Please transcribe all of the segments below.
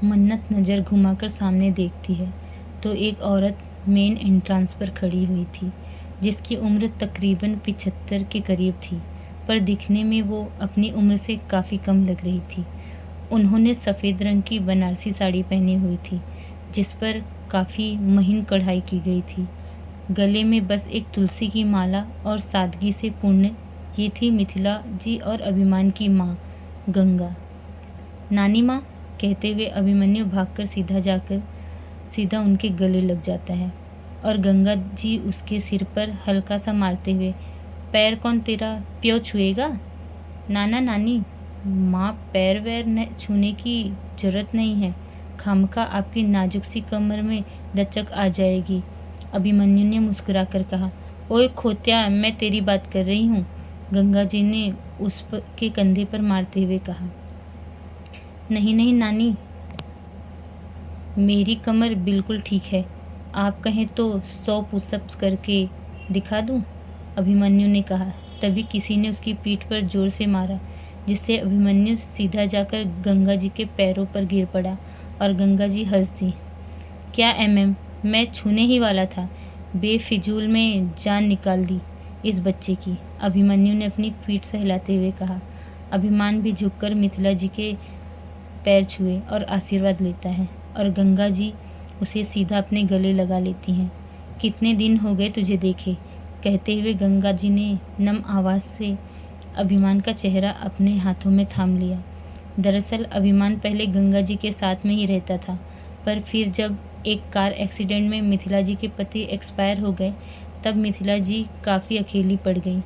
मन्नत नज़र घुमाकर सामने देखती है तो एक औरत मेन एंट्रांस पर खड़ी हुई थी, जिसकी उम्र तकरीबन 75 के करीब थी, पर दिखने में वो अपनी उम्र से काफ़ी कम लग रही थी। उन्होंने सफ़ेद रंग की बनारसी साड़ी पहनी हुई थी, जिस पर काफ़ी महीन कढ़ाई की गई थी। गले में बस एक तुलसी की माला और सादगी से पूर्ण ये थी मिथिला जी और अभिमान की माँ गंगा। नानी माँ, कहते हुए अभिमन्यु भागकर सीधा उनके गले लग जाता है और गंगा जी उसके सिर पर हल्का सा मारते हुए, पैर कौन तेरा प्यो छुएगा? नाना नानी, माँ पैर वैर छूने की जरूरत नहीं है, खामखा आपकी नाजुक सी कमर में लचक आ जाएगी। अभिमन्यु ने मुस्कुरा कर कहा। ओए खोत्या, मैं तेरी बात कर रही हूँ, गंगा जी ने के कंधे पर मारते हुए कहा। नहीं नहीं नानी, मेरी कमर बिल्कुल ठीक है, आप कहें तो 100 पुशअप्स करके दिखा दूं? अभिमन्यु ने कहा। तभी किसी ने उसकी पीठ पर जोर से मारा, जिससे अभिमन्यु सीधा जाकर गंगा जी के पैरों पर गिर पड़ा और गंगा जी हंस दी। क्या एमएम, मैं छूने ही वाला था, बेफिजूल में जान निकाल दी इस बच्चे की, अभिमन्यु ने अपनी पीठ सहलाते हुए कहा। अभिमान भी झुककर मिथिला जी के पैर छुए और आशीर्वाद लेता है और गंगा जी उसे सीधा अपने गले लगा लेती हैं। कितने दिन हो गए तुझे देखे, कहते हुए गंगा जी ने नम आवाज़ से अभिमान का चेहरा अपने हाथों में थाम लिया। दरअसल अभिमान पहले गंगा जी के साथ में ही रहता था, पर फिर जब एक कार एक्सीडेंट में मिथिला जी के पति एक्सपायर हो गए, तब मिथिला जी काफ़ी अकेली पड़ गई।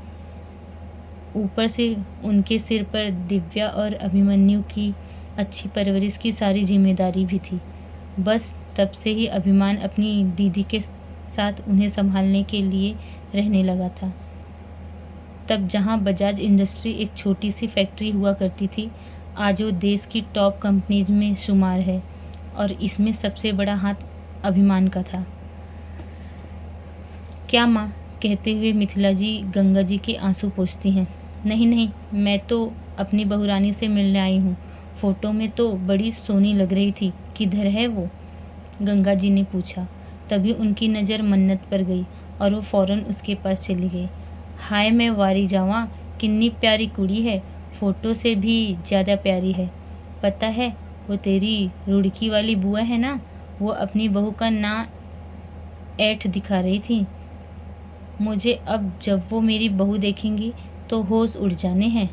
ऊपर से उनके सिर पर दिव्या और अभिमन्यु की अच्छी परवरिश की सारी जिम्मेदारी भी थी। बस तब से ही अभिमान अपनी दीदी के साथ उन्हें संभालने के लिए रहने लगा था। तब जहां बजाज इंडस्ट्री एक छोटी सी फैक्ट्री हुआ करती थी, आज वो देश की टॉप कंपनीज में शुमार है और इसमें सबसे बड़ा हाथ अभिमान का था। क्या माँ, कहते हुए मिथिला जी गंगा जी के आंसू पोंछती हैं। नहीं नहीं, मैं तो अपनी बहुरानी से मिलने आई हूँ, फ़ोटो में तो बड़ी सोनी लग रही थी, किधर है वो? गंगा जी ने पूछा। तभी उनकी नज़र मन्नत पर गई और वो फ़ौरन उसके पास चली गई। हाय मैं वारी जावा, कितनी प्यारी कुड़ी है, फ़ोटो से भी ज़्यादा प्यारी है। पता है, वो तेरी रुड़की वाली बुआ है ना, वो अपनी बहू का ना ऐठ दिखा रही थी मुझे। अब जब वो मेरी बहू देखेंगी तो होश उड़ जाने हैं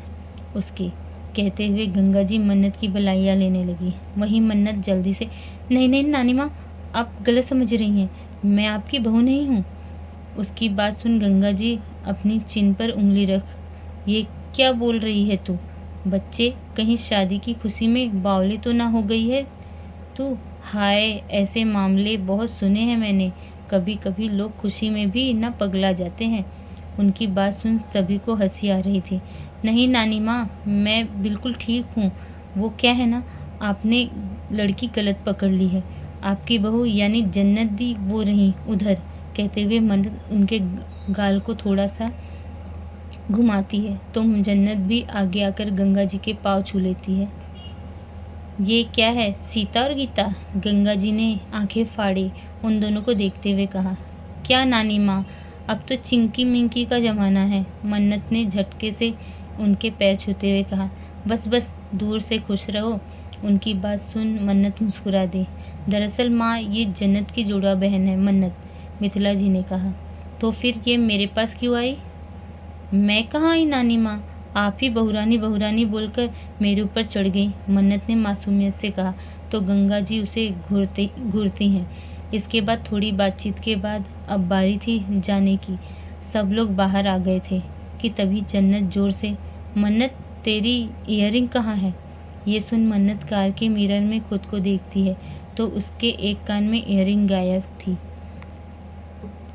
उसके, कहते हुए गंगा जी मन्नत की बलाइयाँ लेने लगी। वहीं मन्नत जल्दी से, नहीं नहीं नानी माँ, आप गलत समझ रही हैं, मैं आपकी बहू नहीं हूँ। उसकी बात सुन गंगा जी अपनी चिन पर उंगली रख, ये क्या बोल रही है तू? बच्चे, कहीं शादी की खुशी में बावली तो ना हो गई है तू? हाय, ऐसे मामले बहुत सुने हैं मैंने, कभी कभी लोग खुशी में भी ना पगला जाते हैं। उनकी बात सुन सभी को हंसी आ रही थी। नहीं नानी माँ, मैं बिल्कुल ठीक हूँ, वो क्या है ना, आपने लड़की गलत पकड़ ली है, आपकी बहू यानी जन्नत दी वो रही उधर, कहते हुए मन्नत उनके गाल को थोड़ा सा घुमाती है तो जन्नत भी आगे आकर गंगा जी के पाँव छू लेती है। ये क्या है, सीता और गीता? गंगा जी ने आंखें फाड़े उन दोनों को देखते हुए कहा। क्या नानी माँ, अब तो चिंकी मिंकी का ज़माना है, मन्नत ने झटके से उनके पैर छूते हुए कहा। बस बस, दूर से खुश रहो। उनकी बात सुन मन्नत मुस्कुरा दी। दरअसल माँ, ये जन्नत की जुड़वा बहन है मन्नत, मिथिला जी ने कहा। तो फिर ये मेरे पास क्यों आई? मैं कहाँ आई नानी माँ, आप ही बहुरानी बहुरानी बोलकर मेरे ऊपर चढ़ गई, मन्नत ने मासूमियत से कहा। तो गंगा जी उसे घूरती हैं। इसके बाद थोड़ी बातचीत के बाद अब बारी थी जाने की। सब लोग बाहर आ गए थे कि तभी जन्नत जोर से, मन्नत तेरी ईयरिंग कहाँ है? ये सुन मन्नत कार के मिरर में खुद को देखती है तो उसके एक कान में ईयरिंग गायब थी।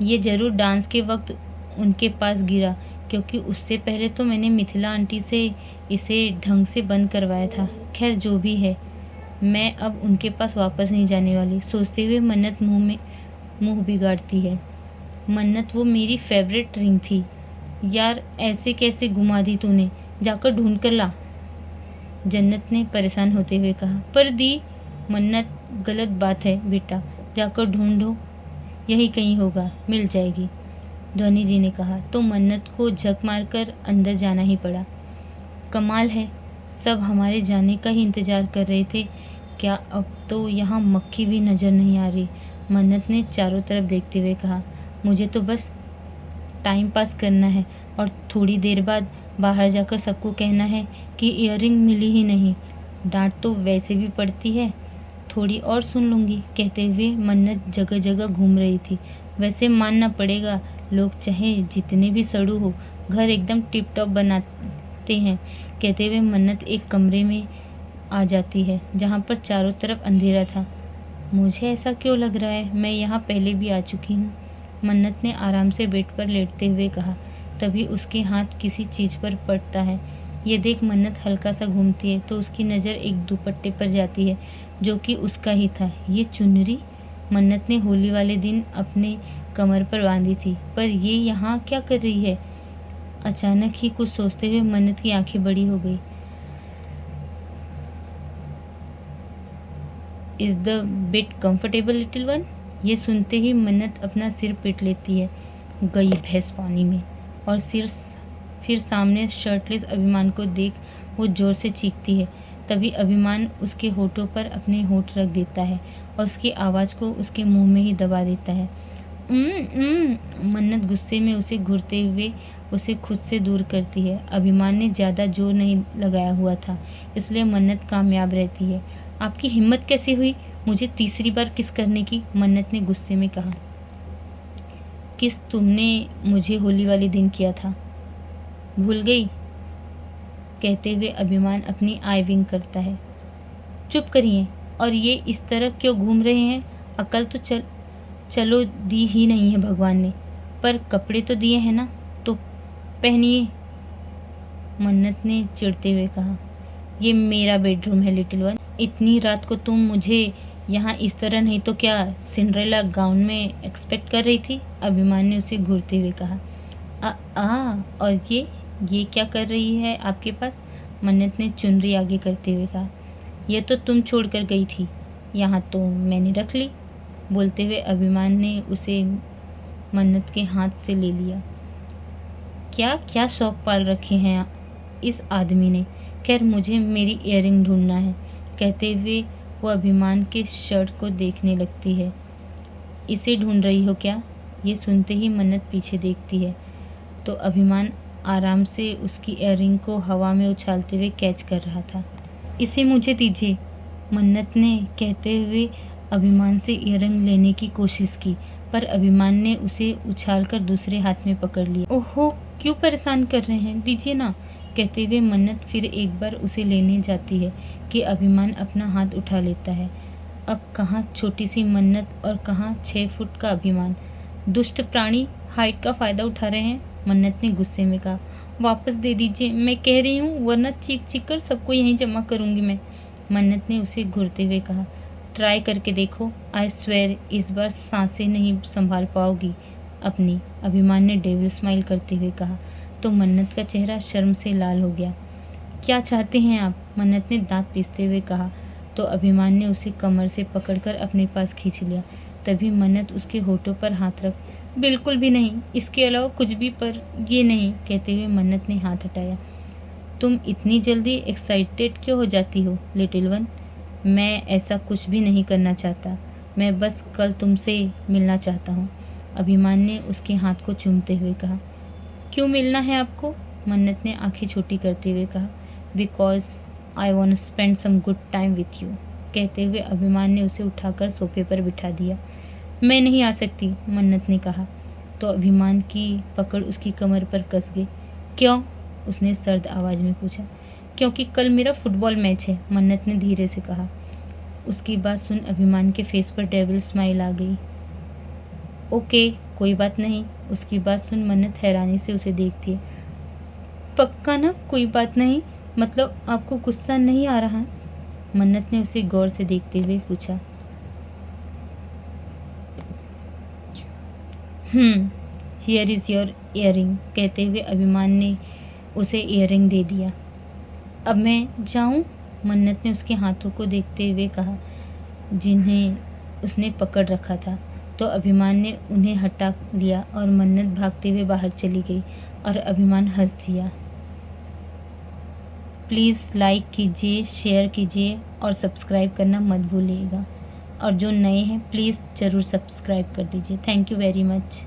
ये ज़रूर डांस के वक्त उनके पास गिरा, क्योंकि उससे पहले तो मैंने मिथिला आंटी से इसे ढंग से बंद करवाया था। खैर जो भी है, मैं अब उनके पास वापस नहीं जाने वाली, सोचते हुए मन्नत मुंह बिगाड़ती है। मन्नत, वो मेरी फेवरेट रिंग थी यार, ऐसे कैसे घुमा दी तूने, जाकर ढूंढ कर ला, जन्नत ने परेशान होते हुए कहा। पर दी, मन्नत, गलत बात है बेटा, जाकर ढूंढो, यही कहीं होगा, मिल जाएगी, ध्वनि जी ने कहा। तो मन्नत को झक मारकर अंदर जाना ही पड़ा। कमाल है, सब हमारे जाने का ही इंतज़ार कर रहे थे क्या? अब तो यहाँ मक्खी भी नज़र नहीं आ रही, मन्नत ने चारों तरफ देखते हुए कहा। मुझे तो बस टाइम पास करना है और थोड़ी देर बाद बाहर जाकर सबको कहना है कि इयररिंग मिली ही नहीं। डांट तो वैसे भी पड़ती है, थोड़ी और सुन लूँगी, कहते हुए मन्नत जगह जगह घूम रही थी। वैसे मानना पड़ेगा, लोग चाहे जितने भी सड़ू हो, घर एकदम टिप टॉप बनाते हैं, कहते हुए मन्नत एक कमरे में आ जाती है जहाँ पर चारों तरफ अंधेरा था। मुझे ऐसा क्यों लग रहा है मैं यहाँ पहले भी आ चुकी हूँ, मन्नत ने आराम से बेड पर लेटते हुए कहा। तभी उसके हाथ किसी चीज़ पर पड़ता है। ये देख मन्नत हल्का सा घूमती है तो उसकी नज़र एक दुपट्टे पर जाती है जो कि उसका ही था। ये चुनरी मन्नत ने होली वाले दिन अपने कमर पर बांधी थी, पर ये यहाँ क्या कर रही है? अचानक ही कुछ सोचते हुए मन्नत की आंखें बड़ी हो गई। Is the bed comfortable little one? ये सुनते ही मन्नत अपना सिर पीट लेती है। गई भैंस पानी में। और फिर सामने शर्टलेस अभिमान को देख वो ज़ोर से चीखती है। तभी अभिमान उसके होठों पर अपने होठ रख देता है और उसकी आवाज़ को उसके मुंह में ही दबा देता है। मन्नत गुस्से में उसे घूरते हुए उसे खुद से दूर करती है। अभिमान ने ज़्यादा जोर नहीं लगाया हुआ था, इसलिए मन्नत कामयाब रहती है। आपकी हिम्मत कैसे हुई मुझे तीसरी बार किस करने की? मन्नत ने गुस्से में कहा। किस तुमने मुझे होली वाले दिन किया था, भूल गई? कहते हुए अभिमान अपनी आई विंग करता है। चुप करिए, और ये इस तरह क्यों घूम रहे हैं? अकल तो चलो दी ही नहीं है भगवान ने, पर कपड़े तो दिए हैं ना, तो पहनिए, मन्नत ने चिढ़ते हुए कहा। ये मेरा बेडरूम है लिटिल वन, इतनी रात को तुम मुझे यहाँ इस तरह नहीं तो क्या सिंड्रेला गाउन में एक्सपेक्ट कर रही थी? अभिमान ने उसे घूरते हुए कहा। और ये क्या कर रही है आपके पास? मन्नत ने चुनरी आगे करते हुए कहा। यह तो तुम छोड़ कर गई थी, यहाँ तो मैंने रख ली, बोलते हुए अभिमान ने उसे मन्नत के हाथ से ले लिया। क्या क्या शौक पाल रखे हैं इस आदमी ने। खैर मुझे मेरी इयररिंग ढूंढना है, कहते हुए वो अभिमान के शर्ट को देखने लगती है। इसे ढूंढ रही हो क्या? ये सुनते ही मन्नत पीछे देखती है तो अभिमान आराम से उसकी इयररिंग को हवा में उछालते हुए कैच कर रहा था। इसे मुझे दीजिए, मन्नत ने कहते हुए अभिमान से इयररिंग लेने की कोशिश की, पर अभिमान ने उसे उछालकर दूसरे हाथ में पकड़ लिया। ओहो, क्यों परेशान कर रहे हैं, दीजिए ना, कहते हुए मन्नत फिर एक बार उसे लेने जाती है कि अभिमान अपना हाथ उठा लेता है। अब कहाँ छोटी सी मन्नत और कहाँ 6 फुट का अभिमान। दुष्ट प्राणी हाइट का फ़ायदा उठा रहे हैं, मन्नत ने गुस्से में कहा। वापस दे दीजिए, मैं कह रही हूँ, वरना चीख चीख कर सबको यहीं जमा करूँगी मैं, मन्नत ने उसे घूरते हुए कहा। ट्राई करके देखो, आई स्वेयर इस बार सांसें नहीं संभाल पाओगी अपनी, अभिमान ने डेविल स्माइल करते हुए कहा। तो मन्नत का चेहरा शर्म से लाल हो गया। क्या चाहते हैं आप? मन्नत ने दांत पीसते हुए कहा। तो अभिमान ने उसे कमर से पकड़कर अपने पास खींच लिया। तभी मन्नत उसके होठों पर हाथ रख, बिल्कुल भी नहीं, इसके अलावा कुछ भी, पर ये नहीं, कहते हुए मन्नत ने हाथ हटाया। तुम इतनी जल्दी एक्साइटेड क्यों हो जाती हो लिटिल वन? मैं ऐसा कुछ भी नहीं करना चाहता, मैं बस कल तुमसे मिलना चाहता हूँ, अभिमान ने उसके हाथ को चूमते हुए कहा। क्यों मिलना है आपको? मन्नत ने आंखें छोटी करते हुए कहा। Because I want spend some good time with you, कहते हुए अभिमान ने उसे उठाकर सोफे पर बिठा दिया। मैं नहीं आ सकती, मन्नत ने कहा। तो अभिमान की पकड़ उसकी कमर पर कस गई। क्यों? उसने सर्द आवाज़ में पूछा। क्योंकि कल मेरा फुटबॉल मैच है, मन्नत ने धीरे से कहा। उसकी बात सुन अभिमान के फेस पर डेविल स्माइल आ गई। ओके, कोई बात नहीं, उसकी बात सुन मन्नत हैरानी से उसे देखती है। पक्का ना, कोई बात नहीं, मतलब आपको गुस्सा नहीं आ रहा? मन्नत ने उसे गौर से देखते हुए पूछा। हियर इज़ योर इयररिंग, कहते हुए अभिमान ने उसे इयररिंग दे दिया। अब मैं जाऊं? मन्नत ने उसके हाथों को देखते हुए कहा। जिन्हें उसने पकड़ रखा था। तो अभिमान ने उन्हें हटा लिया और मन्नत भागते हुए बाहर चली गई और अभिमान हंस दिया। प्लीज़ लाइक कीजिए, शेयर कीजिए और सब्सक्राइब करना मत भूलिएगा। और जो नए हैं प्लीज़ ज़रूर सब्सक्राइब कर दीजिए। Thank you very much.